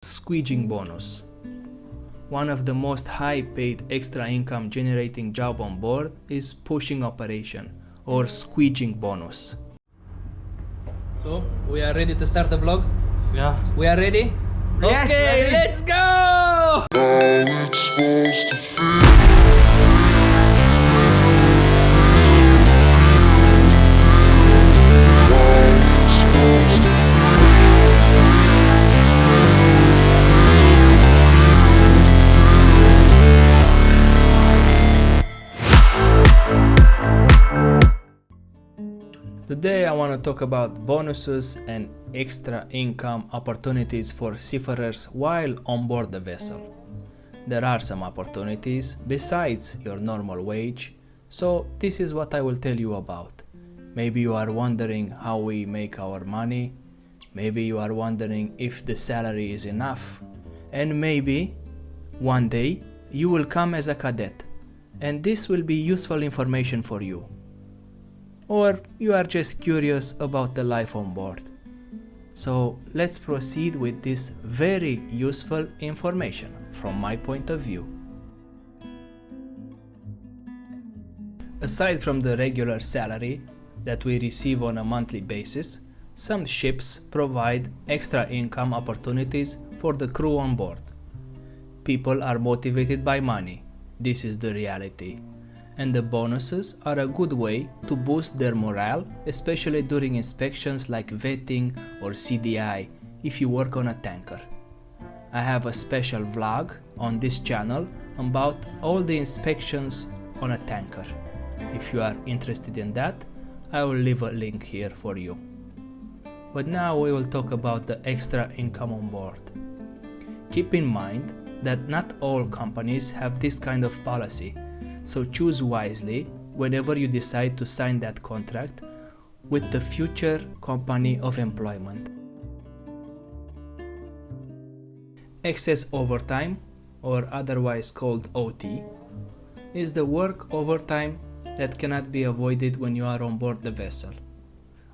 Squeeging bonus. One of the most high-paid extra income generating job on board is pushing operation or squeeging bonus. So, we are ready to start the vlog? Yeah. We are ready? Yes, okay, ready. let's go! Today I want to talk about bonuses and extra income opportunities for seafarers while on board the vessel. There are some opportunities besides your normal wage, so this is what I will tell you about. Maybe you are wondering how we make our money, maybe you are wondering if the salary is enough, and maybe one day you will come as a cadet, and this will be useful information for you. Or you are just curious about the life on board. So let's proceed with this very useful information from my point of view. Aside from the regular salary that we receive on a monthly basis, some ships provide extra income opportunities for the crew on board. People are motivated by money. This is the reality. And the bonuses are a good way to boost their morale, especially during inspections like vetting or CDI if you work on a tanker. I have a special vlog on this channel about all the inspections on a tanker. If you are interested in that, I will leave a link here for you. But now we will talk about the extra income on board. Keep in mind that not all companies have this kind of policy. So choose wisely whenever you decide to sign that contract with the future company of employment. Excess overtime, or otherwise called OT, is the work overtime that cannot be avoided when you are on board the vessel.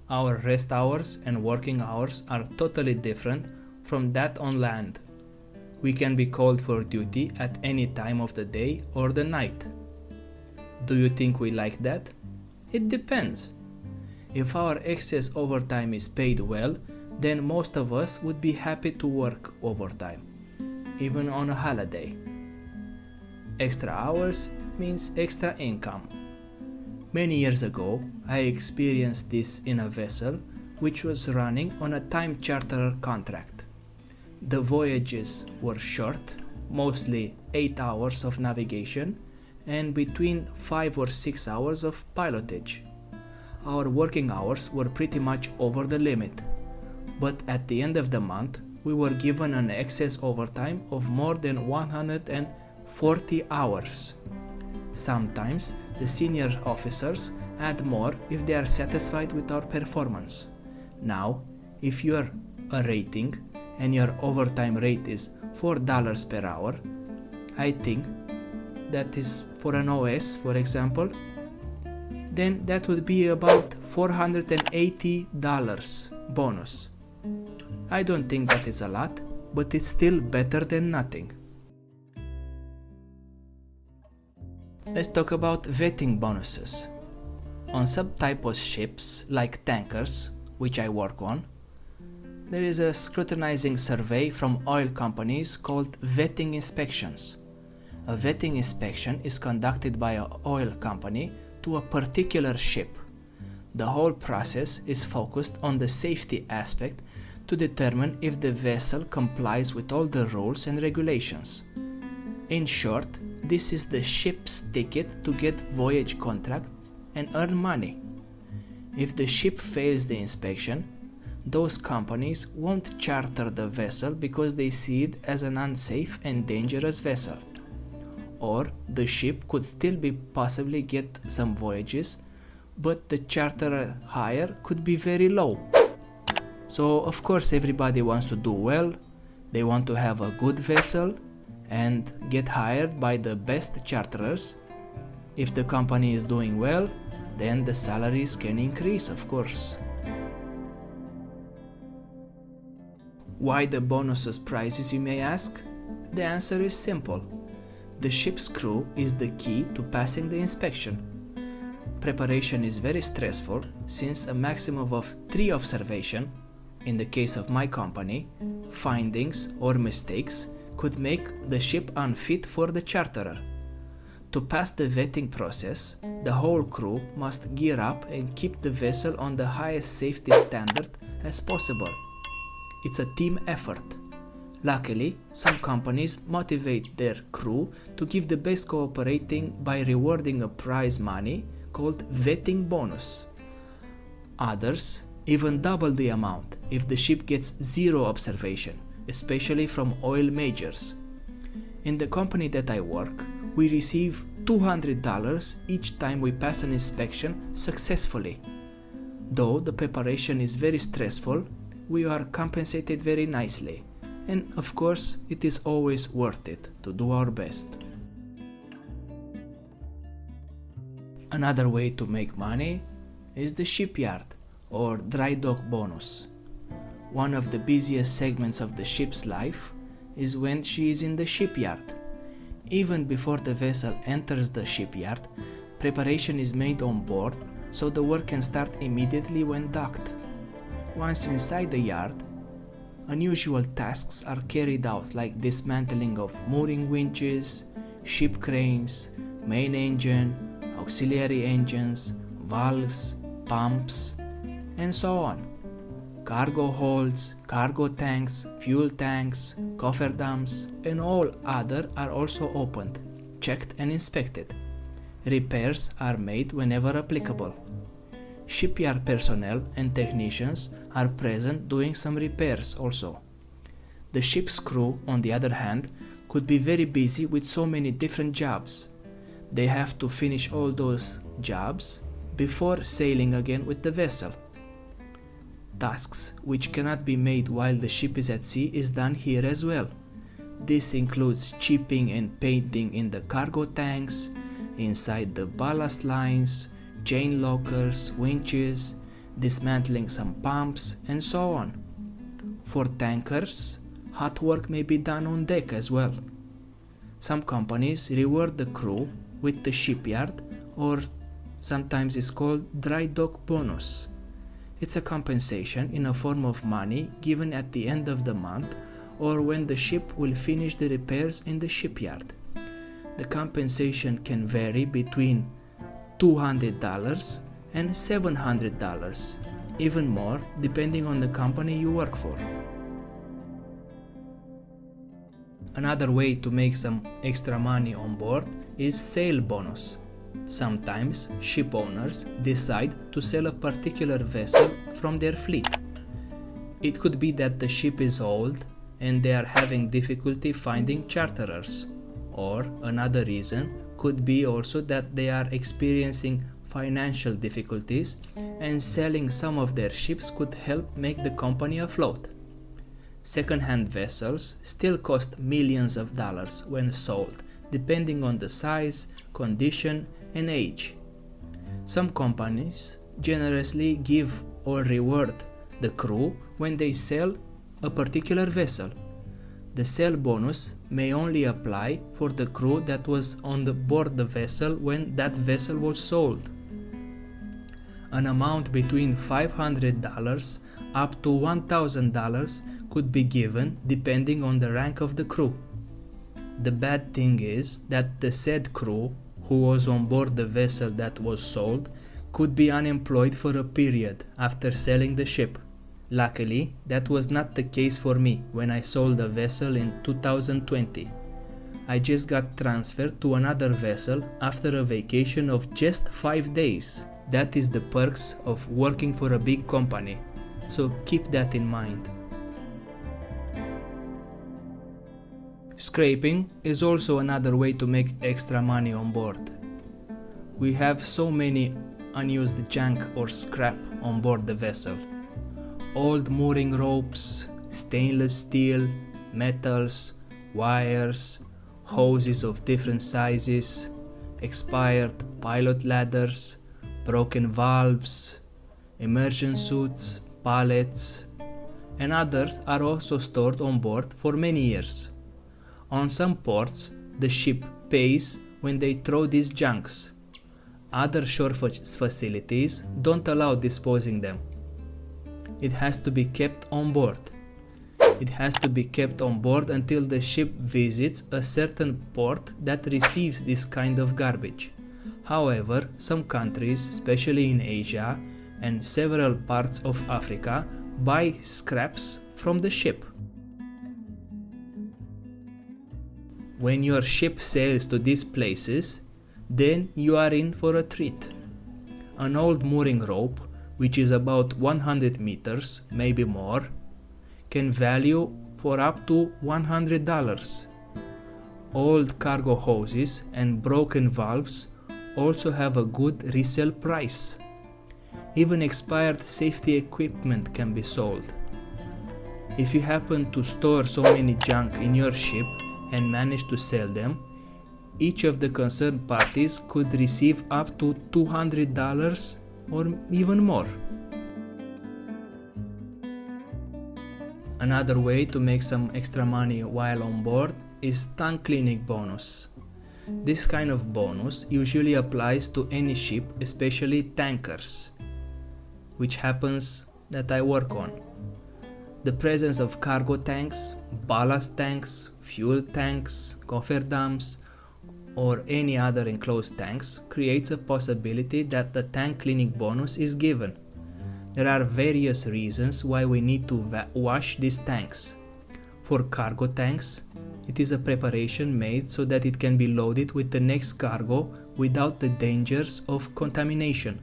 Our rest hours and working hours are totally different from that on land. We can be called for duty at any time of the day or the night. Do you think we like that? It depends. If our excess overtime is paid well, then most of us would be happy to work overtime, even on a holiday. Extra hours means extra income. Many years ago, I experienced this in a vessel which was running on a time charter contract. The voyages were short, mostly 8 hours of navigation, and between 5 or 6 hours of pilotage. Our working hours were pretty much over the limit, but at the end of the month we were given an excess overtime of more than 140 hours. Sometimes the senior officers add more if they are satisfied with our performance. Now, if you are a rating and your overtime rate is $4 per hour, I think that is for an OS, for example, then that would be about $480 bonus. I don't think that is a lot, but it's still better than nothing. Let's talk about vetting bonuses. On subtypos ships like tankers, which I work on, there is a scrutinizing survey from oil companies called vetting inspections. A vetting inspection is conducted by an oil company to a particular ship. The whole process is focused on the safety aspect to determine if the vessel complies with all the rules and regulations. In short, this is the ship's ticket to get voyage contracts and earn money. If the ship fails the inspection, those companies won't charter the vessel because they see it as an unsafe and dangerous vessel. Or the ship could still be possibly get some voyages, but the charter hire could be very low. So of course everybody wants to do well, they want to have a good vessel and get hired by the best charterers. If the company is doing well, then the salaries can increase, of course. Why the bonuses prizes, you may ask? The answer is simple. The ship's crew is the key to passing the inspection. Preparation is very stressful since a maximum of 3 observations, in the case of my company, findings or mistakes could make the ship unfit for the charterer. To pass the vetting process, the whole crew must gear up and keep the vessel on the highest safety standard as possible. It's a team effort. Luckily, some companies motivate their crew to give the best cooperating by rewarding a prize money called vetting bonus. Others even double the amount if the ship gets 0 observation, especially from oil majors. In the company that I work, we receive $200 each time we pass an inspection successfully. Though the preparation is very stressful, we are compensated very nicely, and of course it is always worth it to do our best. Another way to make money is the shipyard or dry dock bonus. One of the busiest segments of the ship's life is when she is in the shipyard. Even before the vessel enters the shipyard, preparation is made on board so the work can start immediately when docked. Once inside the yard, unusual tasks are carried out like dismantling of mooring winches, ship cranes, main engine, auxiliary engines, valves, pumps, and so on. Cargo holds, cargo tanks, fuel tanks, cofferdams, and all other are also opened, checked and inspected. Repairs are made whenever applicable. Shipyard personnel and technicians are present doing some repairs also. The ship's crew, on the other hand, could be very busy with so many different jobs. They have to finish all those jobs before sailing again with the vessel. Tasks which cannot be made while the ship is at sea is done here as well. This includes chipping and painting in the cargo tanks, inside the ballast lines, chain lockers, winches, dismantling some pumps, and so on. For tankers, hot work may be done on deck as well. Some companies reward the crew with the shipyard, or sometimes it's called dry dock bonus. It's a compensation in a form of money given at the end of the month or when the ship will finish the repairs in the shipyard. The compensation can vary between $200 and $700, even more depending on the company you work for. Another way to make some extra money on board is sale bonus. Sometimes ship owners decide to sell a particular vessel from their fleet. It could be that the ship is old and they are having difficulty finding charterers, or another reason could be also that they are experiencing financial difficulties and selling some of their ships could help make the company afloat. Second-hand vessels still cost millions of dollars when sold, depending on the size, condition, and age. Some companies generously give or reward the crew when they sell a particular vessel. The sale bonus may only apply for the crew that was on board the vessel when that vessel was sold. An amount between $500 up to $1,000 could be given depending on the rank of the crew. The bad thing is that the said crew who was on board the vessel that was sold could be unemployed for a period after selling the ship. Luckily, that was not the case for me when I sold a vessel in 2020. I just got transferred to another vessel after a vacation of just 5 days. That is the perks of working for a big company, so keep that in mind. Scraping is also another way to make extra money on board. We have so many unused junk or scrap on board the vessel. Old mooring ropes, stainless steel, metals, wires, hoses of different sizes, expired pilot ladders, broken valves, immersion suits, pallets, and others are also stored on board for many years. On some ports, the ship pays when they throw these junks. Other shore facilities don't allow disposing them. It has to be kept on board. It has to be kept on board until the ship visits a certain port that receives this kind of garbage. However, some countries, especially in Asia and several parts of Africa, buy scraps from the ship. When your ship sails to these places, then you are in for a treat. An old mooring rope, which is about 100 meters, maybe more, can value for up to $100. Old cargo hoses and broken valves also have a good resale price. Even expired safety equipment can be sold. If you happen to store so many junk in your ship and manage to sell them, each of the concerned parties could receive up to $200 or even more. Another way to make some extra money while on board is tank cleaning bonus. This kind of bonus usually applies to any ship, especially tankers, which happens that I work on. The presence of cargo tanks, ballast tanks, fuel tanks, cofferdams, or any other enclosed tanks creates a possibility that the tank cleaning bonus is given. There are various reasons why we need to wash these tanks. For cargo tanks, it is a preparation made so that it can be loaded with the next cargo without the dangers of contamination.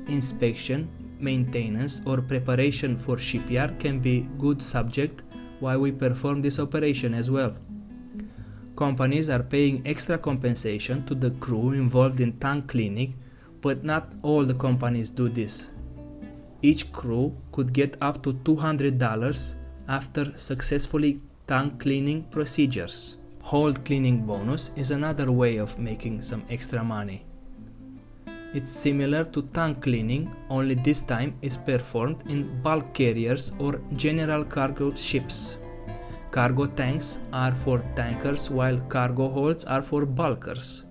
Inspection, maintenance, or preparation for shipyard can be good subject while we perform this operation as well. Companies are paying extra compensation to the crew involved in tank cleaning, but not all the companies do this. Each crew could get up to $200 after successfully tank cleaning procedures. Hold cleaning bonus is another way of making some extra money. It's similar to tank cleaning, only this time is performed in bulk carriers or general cargo ships. Cargo tanks are for tankers while cargo holds are for bulkers.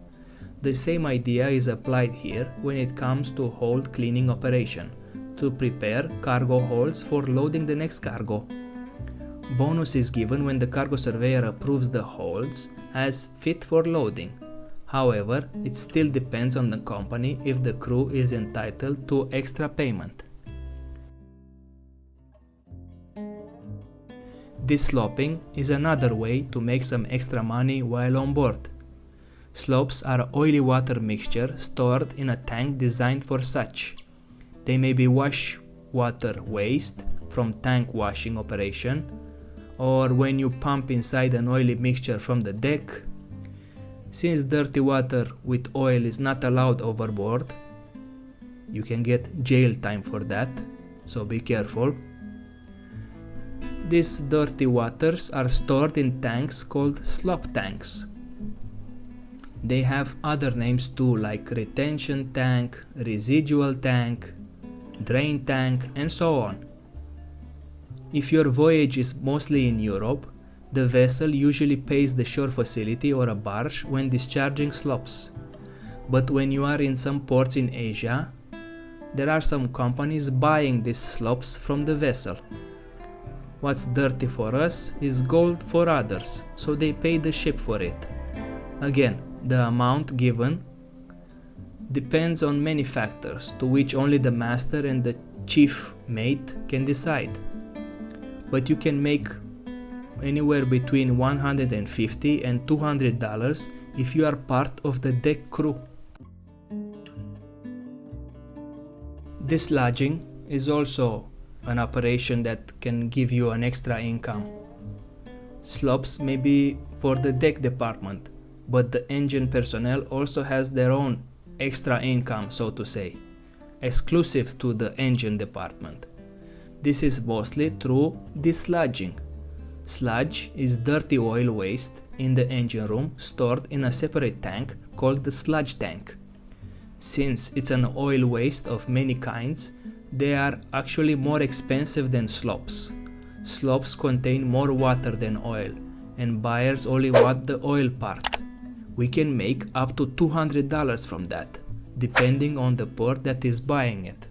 The same idea is applied here when it comes to hold cleaning operation, to prepare cargo holds for loading the next cargo. Bonus is given when the cargo surveyor approves the holds as fit for loading. However, it still depends on the company if the crew is entitled to extra payment. Deslopping is another way to make some extra money while on board. Slops are oily water mixture stored in a tank designed for such. They may be wash water waste from tank washing operation, or when you pump inside an oily mixture from the deck. Since dirty water with oil is not allowed overboard, you can get jail time for that, so be careful. These dirty waters are stored in tanks called slop tanks. They have other names too, like retention tank, residual tank, drain tank, and so on. If your voyage is mostly in Europe, the vessel usually pays the shore facility or a barge when discharging slops. But when you are in some ports in Asia, there are some companies buying these slops from the vessel. What's dirty for us is gold for others, so they pay the ship for it. Again, the amount given depends on many factors, to which only the master and the chief mate can decide. But you can make anywhere between $150 and $200 if you are part of the deck crew. Dislodging is also an operation that can give you an extra income. Slops may be for the deck department, but the engine personnel also has their own extra income, so to say, exclusive to the engine department. This is mostly through dislodging. Sludge is dirty oil waste in the engine room stored in a separate tank called the sludge tank. Since it's an oil waste of many kinds, they are actually more expensive than slops. Slopes contain more water than oil, and buyers only want the oil part. We can make up to $200 from that, depending on the port that is buying it.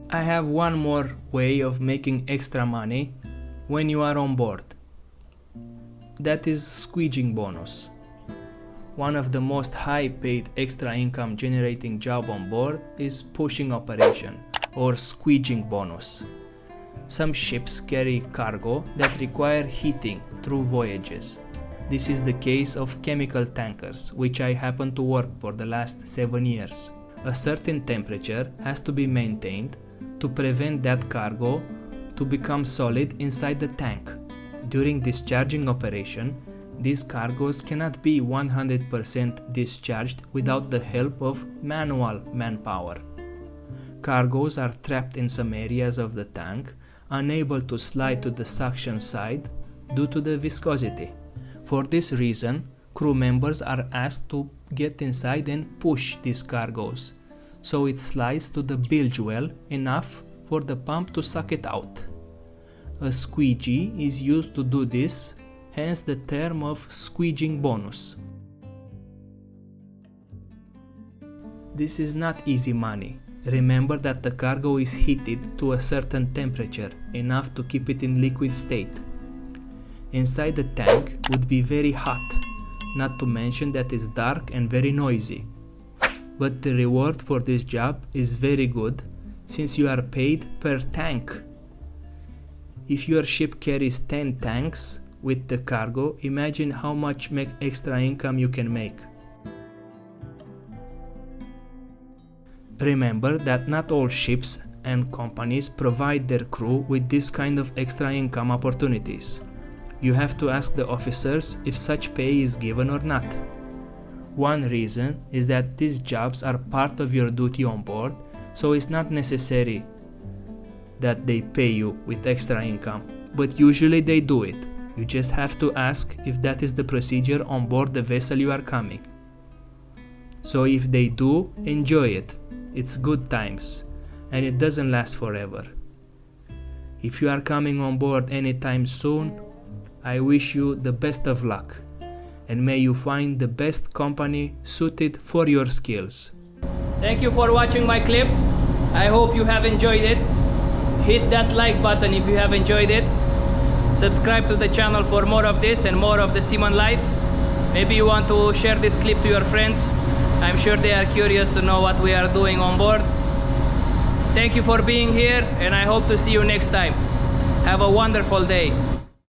I have one more way of making extra money when you are on board. That is squeeging bonus. One of the most high-paid extra income generating job on board is pushing operation, or squeeging bonus. Some ships carry cargo that require heating through voyages. This is the case of chemical tankers, which I happen to work for the last 7 years. A certain temperature has to be maintained to prevent that cargo to become solid inside the tank. During discharging operation, these cargoes cannot be 100% discharged without the help of manual manpower. Cargoes are trapped in some areas of the tank, unable to slide to the suction side due to the viscosity. For this reason, crew members are asked to get inside and push these cargoes, so it slides to the bilge well enough for the pump to suck it out. A squeegee is used to do this, hence the term of squeeging bonus. This is not easy money. Remember that the cargo is heated to a certain temperature, enough to keep it in liquid state. Inside the tank would be very hot, not to mention that it's dark and very noisy. But the reward for this job is very good, since you are paid per tank. If your ship carries 10 tanks with the cargo, imagine how much extra income you can make. Remember that not all ships and companies provide their crew with this kind of extra income opportunities. You have to ask the officers if such pay is given or not. One reason is that these jobs are part of your duty on board, so it's not necessary that they pay you with extra income, but usually they do it. You just have to ask if that is the procedure on board the vessel you are coming. So if they do, enjoy it. It's good times, and it doesn't last forever. If you are coming on board anytime soon, I wish you the best of luck, and may you find the best company suited for your skills. Thank you for watching my clip. I hope you have enjoyed it. Hit that like button if you have enjoyed it. Subscribe to the channel for more of this and more of the seaman life. Maybe you want to share this clip to your friends. I'm sure they are curious to know what we are doing on board. Thank you for being here, and I hope to see you next time. Have a wonderful day.